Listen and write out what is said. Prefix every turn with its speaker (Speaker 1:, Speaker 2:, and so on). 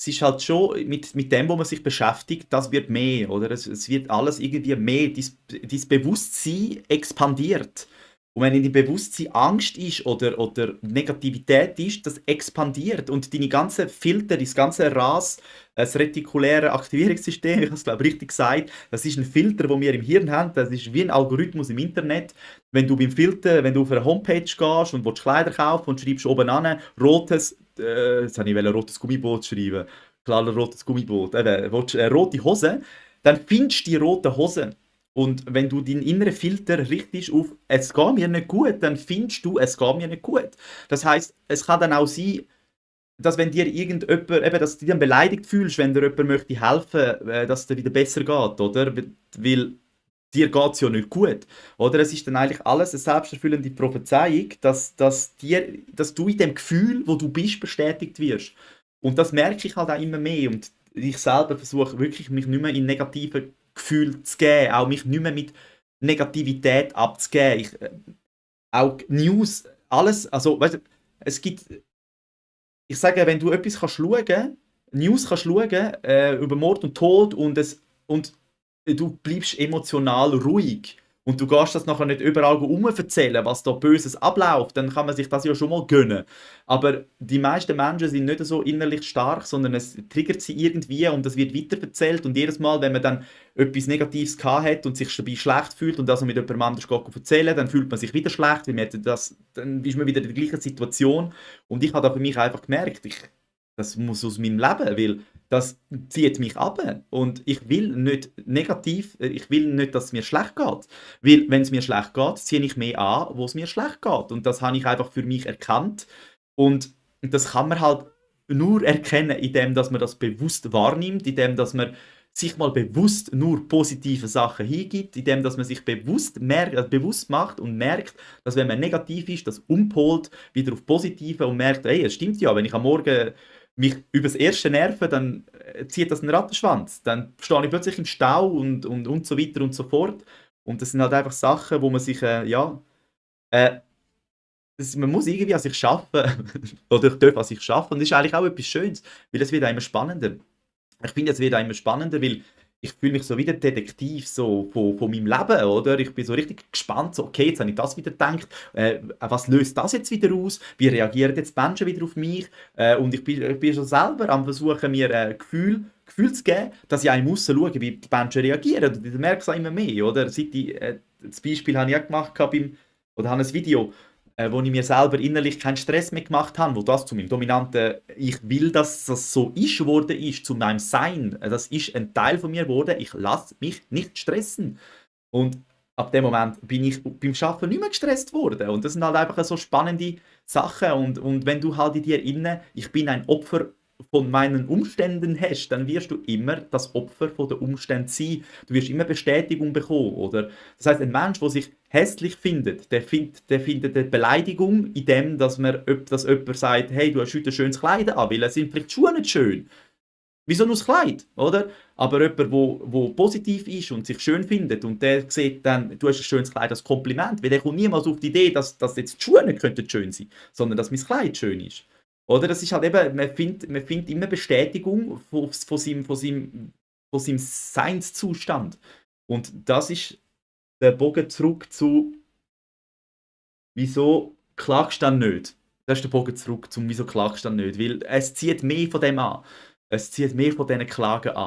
Speaker 1: es ist halt schon mit dem, wo man sich beschäftigt, das wird mehr, oder? Es wird alles irgendwie mehr. Dein Bewusstsein expandiert. Und wenn in deinem Bewusstsein Angst ist oder Negativität ist, das expandiert. Und deine ganzen Filter, das ganze RAS, das retikuläre Aktivierungssystem, ich habe es glaube ich richtig gesagt, das ist ein Filter, den wir im Hirn haben. Das ist wie ein Algorithmus im Internet. Wenn du beim Filter, wenn du auf eine Homepage gehst und willst Kleider kaufen und schreibst oben an, rotes, jetzt habe ich rotes Gummiboot schreiben, klar, rotes Gummiboot, willst, rote Hose, dann findest du die roten Hosen. Und wenn du deinen inneren Filter richtest auf «Es geht mir nicht gut», dann findest du «Es geht mir nicht gut». Das heißt, es kann dann auch sein, dass wenn dir irgendjemand, eben, dass du dich dann beleidigt fühlst, wenn dir jemand möchte helfen, dass es dir wieder besser geht, oder? Weil dir geht es ja nicht gut. Oder? Es ist dann eigentlich alles eine selbsterfüllende Prophezeiung, dass du in dem Gefühl, wo du bist, bestätigt wirst. Und das merke ich halt auch immer mehr. Und ich selber versuche wirklich, mich nicht mehr in negative Gefühle zu geben, auch mich nicht mehr mit Negativität abzugeben. Auch News, alles, also, weißt du, es gibt, ich sage, wenn du etwas kannst schauen, News kannst schauen, über Mord und Tod und du bleibst emotional ruhig und du gehst das nachher nicht überall erzählen, was da Böses abläuft, dann kann man sich das ja schon mal gönnen. Aber die meisten Menschen sind nicht so innerlich stark, sondern es triggert sie irgendwie und das wird weiterverzählt und jedes Mal, wenn man dann etwas Negatives gehabt hat und sich dabei schlecht fühlt und das mit jemandem anders erzählen, dann fühlt man sich wieder schlecht, weil dann ist man wieder in der gleichen Situation. Und ich habe da für mich einfach gemerkt, das muss aus meinem Leben, weil das zieht mich ab. Und ich will nicht negativ, ich will nicht, dass es mir schlecht geht. Weil, wenn es mir schlecht geht, ziehe ich mehr an, wo es mir schlecht geht. Und das habe ich einfach für mich erkannt. Und das kann man halt nur erkennen, indem dass man das bewusst wahrnimmt, indem dass man sich mal bewusst nur positive Sachen hingibt, indem dass man sich bewusst macht und merkt, dass wenn man negativ ist, das umpolt wieder auf positive und merkt, hey, es stimmt ja, wenn ich am Morgen mich über das erste nerven, dann zieht das einen Rattenschwanz. Dann stehe ich plötzlich im Stau und so weiter und so fort. Und das sind halt einfach Sachen, wo man sich, äh, man muss irgendwie an sich arbeiten. Oder ich darf an sich arbeiten. Und das ist eigentlich auch etwas Schönes, weil es wird auch immer spannender. Ich finde, es wird auch immer spannender, weil ich fühle mich so wie der Detektiv so von meinem Leben, oder? Ich bin so richtig gespannt, so, okay, jetzt habe ich das wieder gedacht, was löst das jetzt wieder aus? Wie reagieren jetzt die Menschen wieder auf mich? Und ich bin schon selber am versuchen, mir Gefühl zu geben, dass ich auch muss schauen, wie die Menschen reagieren. Und ich merke es auch immer mehr, oder? Das Beispiel habe ich auch gemacht oder habe ein Video, wo ich mir selber innerlich keinen Stress mehr gemacht habe, wo das zu meinem dominanten «Ich will, dass das so ist» geworden ist, zu meinem Sein. Das ist ein Teil von mir geworden. Ich lasse mich nicht stressen. Und ab dem Moment bin ich beim Arbeiten nicht mehr gestresst worden. Und das sind halt einfach so spannende Sachen. Und wenn du halt in dir innen «Ich bin ein Opfer von meinen Umständen» hast, dann wirst du immer das Opfer von den Umständen sein. Du wirst immer Bestätigung bekommen, oder? Das heißt, ein Mensch, der sich hässlich findet, der findet eine Beleidigung in dem, dass jemand sagt, hey, du hast heute ein schönes Kleid an, weil es sind vielleicht die Schuhe nicht schön. Wieso nur das Kleid, oder? Aber jemand, wo positiv ist und sich schön findet und der sieht dann, du hast ein schönes Kleid als Kompliment, weil der kommt niemals auf die Idee, dass jetzt die Schuhe nicht könnten schön sein, sondern dass mein Kleid schön ist. Oder? Das ist halt eben, man findet immer Bestätigung von seinem Seinszustand. Und das ist der Bogen zurück zu «Wieso klagst du dann nicht?» Das ist der Bogen zurück zum «Wieso klagst du dann nicht?» Weil es zieht mehr von dem an. Es zieht mehr von diesen Klagen an.